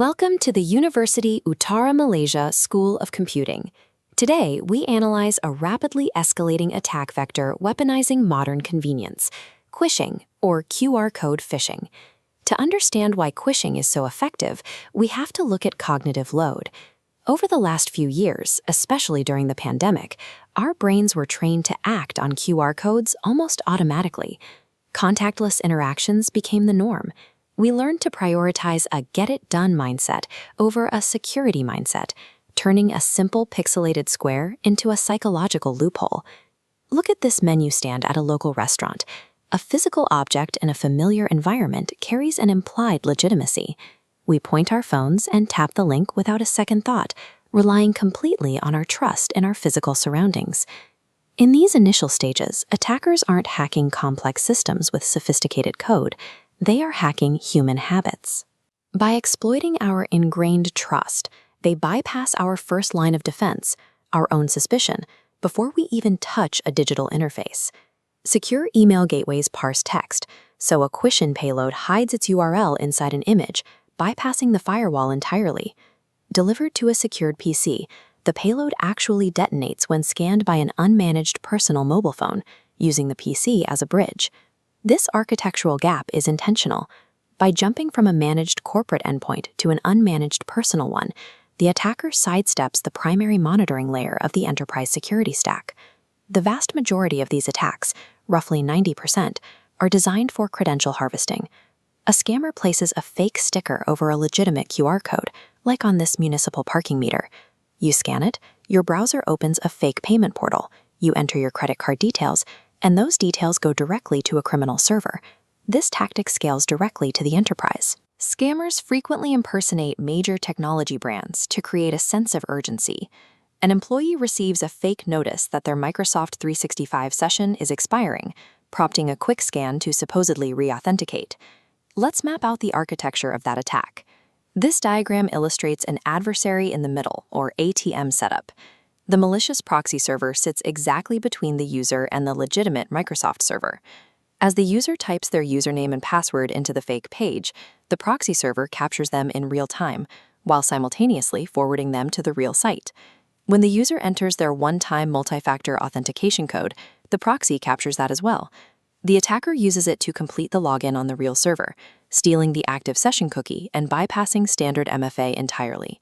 Welcome to the University Utara Malaysia School of Computing. Today, we analyze a rapidly escalating attack vector weaponizing modern convenience, Quishing, or QR code phishing. To understand why Quishing is so effective, we have to look at cognitive load. Over the last few years, especially during the pandemic, our brains were trained to act on QR codes almost automatically. Contactless interactions became the norm. We learned to prioritize a get-it-done mindset over a security mindset, turning a simple pixelated square into a psychological loophole. Look at this menu stand at a local restaurant. A physical object in a familiar environment carries an implied legitimacy. We point our phones and tap the link without a second thought, relying completely on our trust in our physical surroundings. In these initial stages, attackers aren't hacking complex systems with sophisticated code. They are hacking human habits. By exploiting our ingrained trust, they bypass our first line of defense, our own suspicion, before we even touch a digital interface. Secure email gateways parse text, so a Quishing payload hides its URL inside an image, bypassing the firewall entirely. Delivered to a secured PC, the payload actually detonates when scanned by an unmanaged personal mobile phone, using the PC as a bridge. This architectural gap is intentional. By jumping from a managed corporate endpoint to an unmanaged personal one, the attacker sidesteps the primary monitoring layer of the enterprise security stack. The vast majority of these attacks, roughly 90%, are designed for credential harvesting. A scammer places a fake sticker over a legitimate QR code, like on this municipal parking meter. You scan it, your browser opens a fake payment portal, you enter your credit card details, and those details go directly to a criminal server. This tactic scales directly to the enterprise. Scammers frequently impersonate major technology brands to create a sense of urgency. An employee receives a fake notice that their Microsoft 365 session is expiring, prompting a quick scan to supposedly re-authenticate. Let's map out the architecture of that attack. This diagram illustrates an adversary in the middle, or ATM setup. The malicious proxy server sits exactly between the user and the legitimate Microsoft server. As the user types their username and password into the fake page, the proxy server captures them in real time, while simultaneously forwarding them to the real site. When the user enters their one-time multi-factor authentication code, the proxy captures that as well. The attacker uses it to complete the login on the real server, stealing the active session cookie and bypassing standard MFA entirely.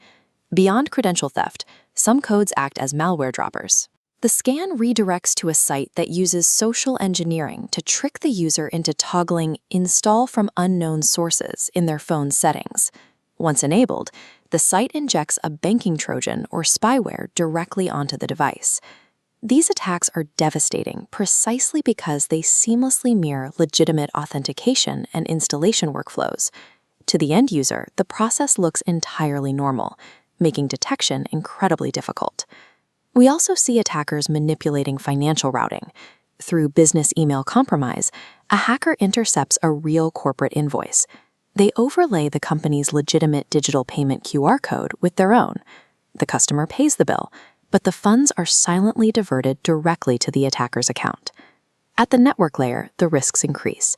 Beyond credential theft, some codes act as malware droppers. The scan redirects to a site that uses social engineering to trick the user into toggling "Install from unknown sources" in their phone settings. Once enabled, the site injects a banking Trojan or spyware directly onto the device. These attacks are devastating precisely because they seamlessly mirror legitimate authentication and installation workflows. To the end user, the process looks entirely normal, making detection incredibly difficult. We also see attackers manipulating financial routing. Through business email compromise, a hacker intercepts a real corporate invoice. They overlay the company's legitimate digital payment QR code with their own. The customer pays the bill, but the funds are silently diverted directly to the attacker's account. At the network layer, the risks increase.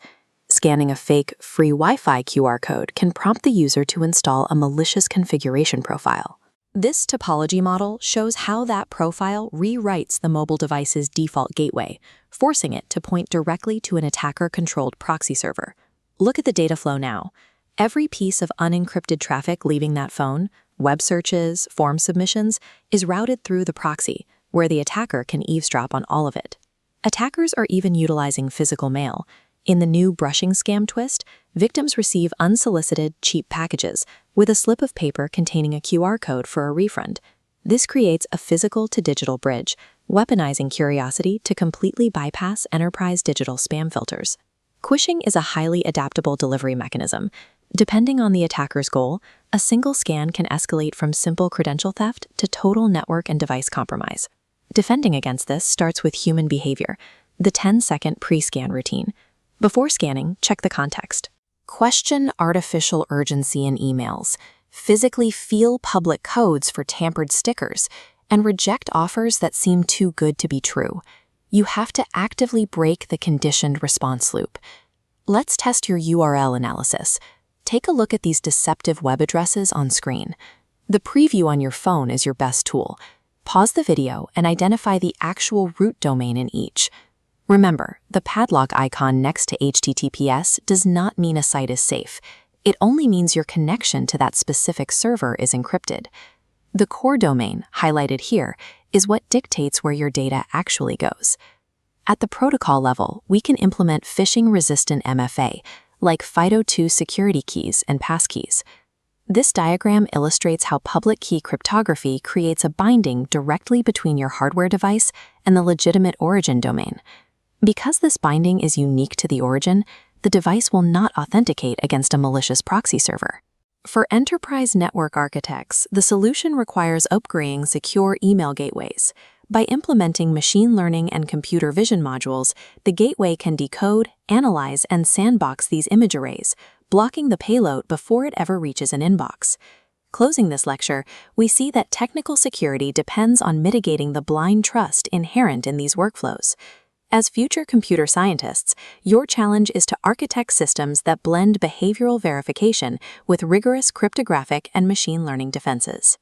Scanning a fake, free Wi-Fi QR code can prompt the user to install a malicious configuration profile. This topology model shows how that profile rewrites the mobile device's default gateway, forcing it to point directly to an attacker-controlled proxy server. Look at the data flow now. Every piece of unencrypted traffic leaving that phone, web searches, form submissions, is routed through the proxy, where the attacker can eavesdrop on all of it. Attackers are even utilizing physical mail. In the new brushing scam twist, victims receive unsolicited, cheap packages with a slip of paper containing a QR code for a refund. This creates a physical-to-digital bridge, weaponizing curiosity to completely bypass enterprise digital spam filters. Quishing is a highly adaptable delivery mechanism. Depending on the attacker's goal, a single scan can escalate from simple credential theft to total network and device compromise. Defending against this starts with human behavior, the 10-second pre-scan routine. Before scanning, check the context. Question artificial urgency in emails, physically feel public codes for tampered stickers, and reject offers that seem too good to be true. You have to actively break the conditioned response loop. Let's test your URL analysis. take a look at these deceptive web addresses on screen. The preview on your phone is your best tool. Pause the video and identify the actual root domain in each. Remember, the padlock icon next to HTTPS does not mean a site is safe. It only means your connection to that specific server is encrypted. The core domain, highlighted here, is what dictates where your data actually goes. At the protocol level, we can implement phishing-resistant MFA, like FIDO2 security keys and passkeys. This diagram illustrates how public key cryptography creates a binding directly between your hardware device and the legitimate origin domain. Because this binding is unique to the origin, the device will not authenticate against a malicious proxy server. For enterprise network architects, the solution requires upgrading secure email gateways. By implementing machine learning and computer vision modules, the gateway can decode, analyze, and sandbox these image arrays, blocking the payload before it ever reaches an inbox. Closing this lecture, we see that technical security depends on mitigating the blind trust inherent in these workflows. As future computer scientists, your challenge is to architect systems that blend behavioral verification with rigorous cryptographic and machine learning defenses.